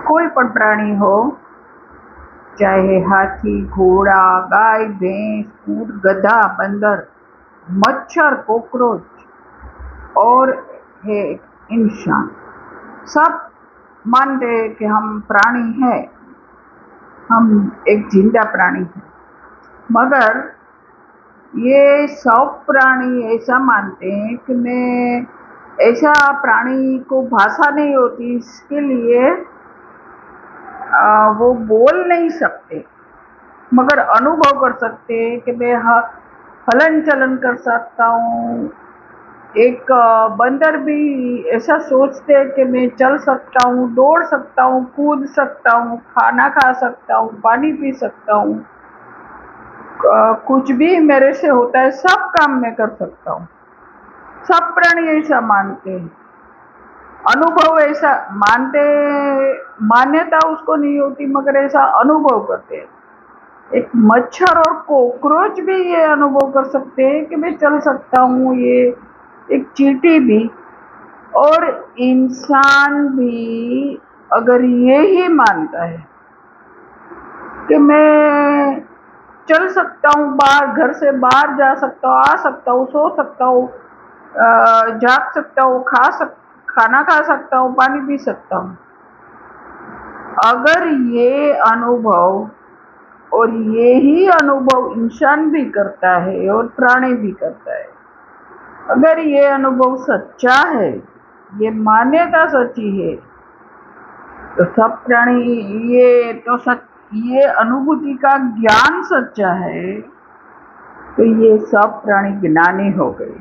कोई पण प्राणी हो, चाहे हाथी, घोड़ा, गाय, भैंस, ऊंट, गधा, बंदर, मच्छर, कॉकरोच और है इंसान, सब मानते हैं कि हम प्राणी हैं, हम एक जिंदा प्राणी हैं। मगर ये सब प्राणी ऐसा मानते हैं कि मैं ऐसा प्राणी को भाषा नहीं होती, इसके लिए वो बोल नहीं सकते, मगर अनुभव कर सकते हैं कि मैं हलन चलन कर सकता हूँ। एक बंदर भी ऐसा सोचते हैं कि मैं चल सकता हूँ, दौड़ सकता हूँ, कूद सकता हूँ, खाना खा सकता हूँ, पानी पी सकता हूँ, कुछ भी मेरे से होता है, सब काम मैं कर सकता हूँ। सब प्राणी ऐसा मानते हैं, अनुभव ऐसा मानते, मान्यता उसको नहीं होती, मगर ऐसा अनुभव करते हैं। एक मच्छर और कॉकरोच भी ये अनुभव कर सकते हैं कि मैं चल सकता हूँ, ये एक चींटी भी, और इंसान भी अगर ये ही मानता है कि मैं चल सकता हूँ, बाहर घर से बाहर जा सकता हूँ, आ सकता हूँ, सो सकता हूँ, जाग सकता हूँ, खाना खा सकता हूँ, पानी पी सकता हूँ, अगर ये अनुभव और ये ही अनुभव इंसान भी करता है और प्राणी भी करता है, अगर ये अनुभव सच्चा है, ये मान्यता सच्ची है, तो सब प्राणी ये अनुभूति का ज्ञान सच्चा है, तो ये सब प्राणी ज्ञानी हो गए।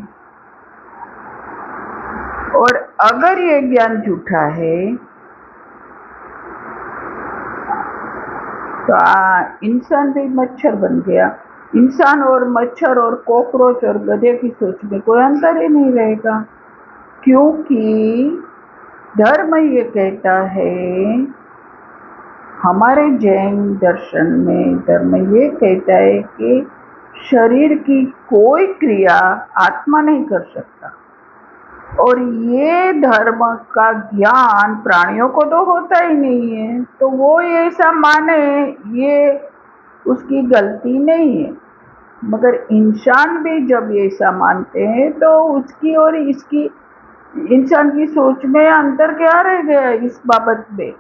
और अगर ये ज्ञान झूठा है तो इंसान भी मच्छर बन गया। इंसान और मच्छर और कॉकरोच और गधे की सोच में कोई अंतर ही नहीं रहेगा, क्योंकि धर्म ये कहता है, हमारे जैन दर्शन में धर्म ये कहता है कि शरीर की कोई क्रिया आत्मा नहीं कर सकता, और ये धर्म का ज्ञान प्राणियों को तो होता ही नहीं है, तो वो ऐसा माने ये उसकी गलती नहीं है। मगर इंसान भी जब ऐसा मानते हैं तो उसकी और इसकी इंसान की सोच में अंतर क्या रह गया इस बाबत में,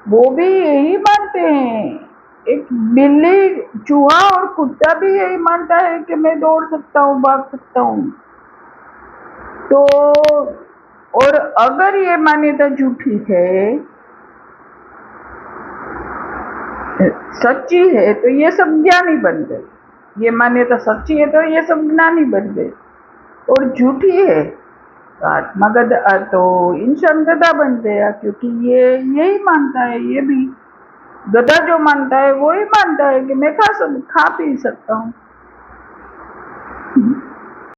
वो भी यही मानते हैं। एक बिल्ली, चूहा और कुत्ता भी यही मानता है कि मैं दौड़ सकता हूँ, भाग सकता हूँ। तो और अगर ये मान्यता झूठी है, सच्ची है, तो ये सब ज्ञानी बन गए। ये मान्यता सच्ची है तो ये सब ज्ञानी बन गए, और झूठी है तो आत्मा गधा, तो इंसान गधा बन गया, क्योंकि ये यही मानता है। ये भी गधा जो मानता है वो ही मानता है कि मैं खा पी सकता हूँ।